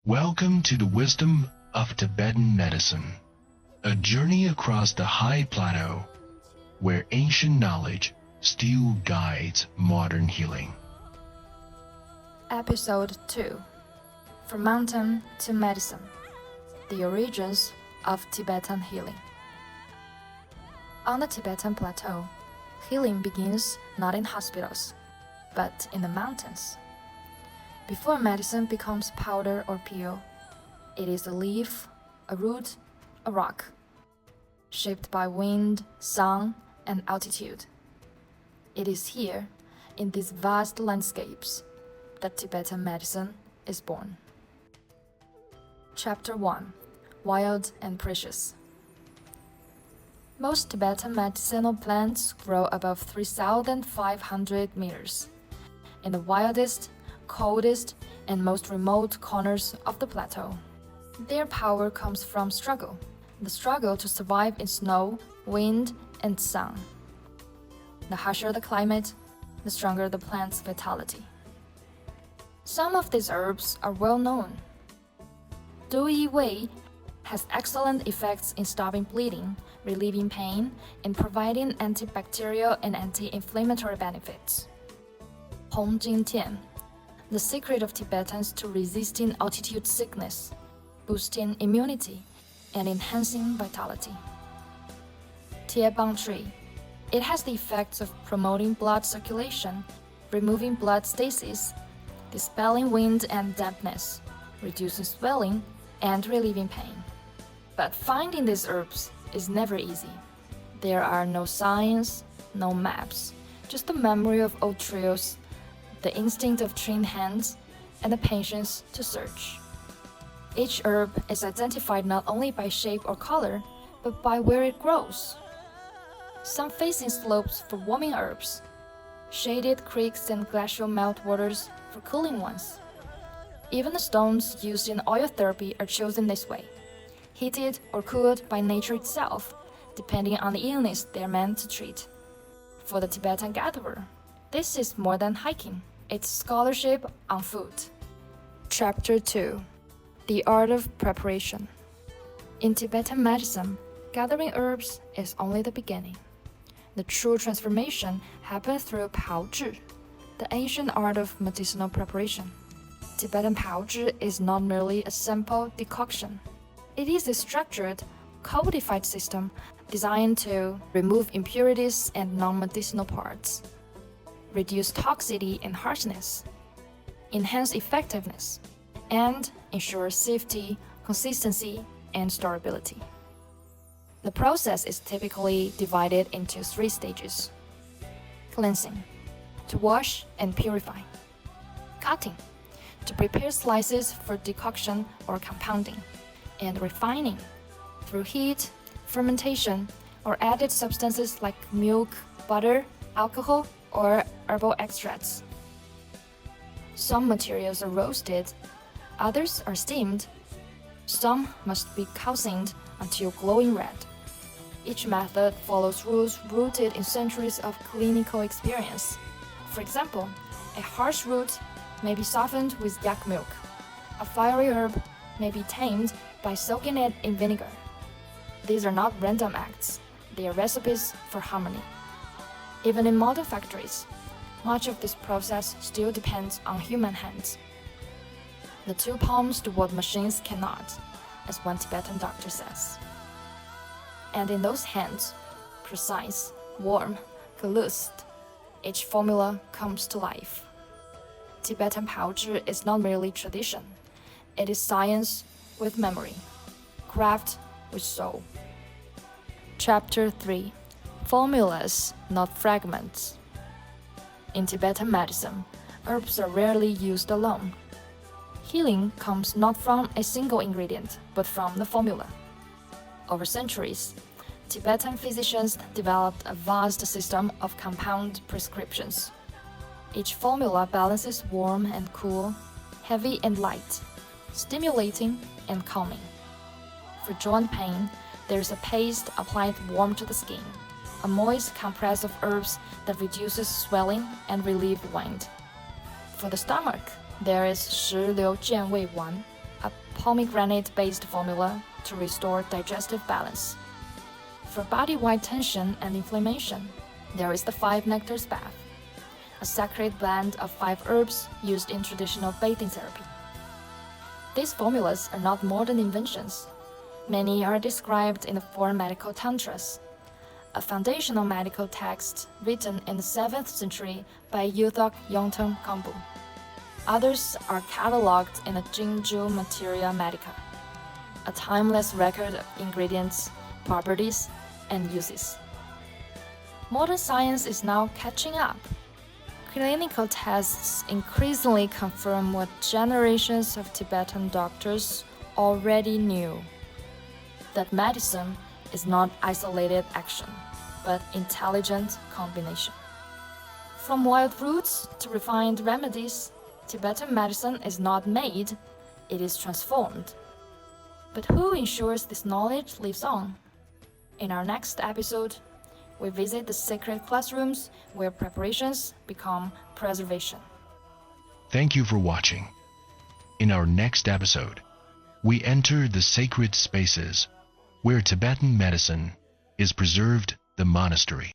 Welcome to the wisdom of Tibetan medicine, a journey across the high plateau where ancient knowledge still guides modern healing. Episode 2: From Mountain to Medicine: The Origins of Tibetan Healing. On the Tibetan Plateau, healing begins not in hospitals, but in the mountains. Before medicine becomes powder or pill, it is a leaf, a root, a rock, shaped by wind, sun, and altitude. It is here, in these vast landscapes, that Tibetan medicine is born. Chapter 1: Wild and Precious. Most Tibetan medicinal plants grow above 3,500 meters, in the wildest, coldest, and most remote corners of the plateau. Their power comes from struggle, the struggle to survive in snow, wind, and sun. The harsher the climate, the stronger the plant's vitality. Some of these herbs are well known. Douyi Wei has excellent effects in stopping bleeding, relieving pain, and providing antibacterial and anti-inflammatory benefits. Hong Jing Tian, the secret of Tibetans to resisting altitude sickness, boosting immunity, and enhancing vitality. Tiebang tree. It has the effects of promoting blood circulation, removing blood stasis, dispelling wind and dampness, reducing swelling, and relieving pain. But finding these herbs is never easy. There are no signs, no maps, just the memory of old trails, the instinct of trained hands, and the patience to search. Each herb is identified not only by shape or color, but by where it grows. Some facing slopes for warming herbs, shaded creeks and glacial meltwaters for cooling ones. Even the stones used in oil therapy are chosen this way, heated or cooled by nature itself, depending on the illness they are meant to treat. For the Tibetan gatherer, this is more than hiking. It's scholarship on food. Chapter 2: The Art of Preparation. In Tibetan medicine, gathering herbs is only the beginning. The true transformation happens through Pao Zhi, the ancient art of medicinal preparation. Tibetan Pao Zhi is not merely a simple decoction. It is a structured, codified system designed to remove impurities and non-medicinal parts, reduce toxicity and harshness, enhance effectiveness, and ensure safety, consistency, and storability. The process is typically divided into 3 stages: cleansing, to wash and purify; cutting, to prepare slices for decoction or compounding; and refining, through heat, fermentation, or added substances like milk, butter, alcohol, or herbal extracts. Some materials are roasted, others are steamed. Some must be calcined until glowing red. Each method follows rules rooted in centuries of clinical experience. For example, a harsh root may be softened with yak milk. A fiery herb may be tamed by soaking it in vinegar. These are not random acts, they are recipes for harmony. Even in modern factories, much of this process still depends on human hands. The 2 palms do what machines cannot, as one Tibetan doctor says. And in those hands, precise, warm, gelust, each formula comes to life. Tibetan Pao Zhi is not merely tradition, it is science with memory, craft with soul. Chapter 3: Formulas, not fragments. In Tibetan medicine, herbs are rarely used alone. Healing comes not from a single ingredient, but from the formula. Over centuries, Tibetan physicians developed a vast system of compound prescriptions. Each formula balances warm and cool, heavy and light, stimulating and calming. For joint pain, there is a paste applied warm to the skin, a moist compress of herbs that reduces swelling and relieves wind. For the stomach, there is 石榴健胃丸, a pomegranate-based formula to restore digestive balance. For body-wide tension and inflammation, there is the 5 nectars bath, a sacred blend of 5 herbs used in traditional bathing therapy. These formulas are not modern inventions. Many are described in the 4 medical tantras, a foundational medical text written in the 7th century by Yuthok Yongtong Kambu. Others are catalogued in the Jingzhu Materia Medica, a timeless record of ingredients, properties, and uses. Modern science is now catching up. Clinical tests increasingly confirm what generations of Tibetan doctors already knew: that medicine is not isolated action, but intelligent combination. From wild roots to refined remedies, Tibetan medicine is not made, it is transformed. But who ensures this knowledge lives on? In our next episode, we visit the sacred classrooms where preparations become preservation. Thank you for watching. In our next episode, we enter the sacred spaces where Tibetan medicine is preserved, the monastery.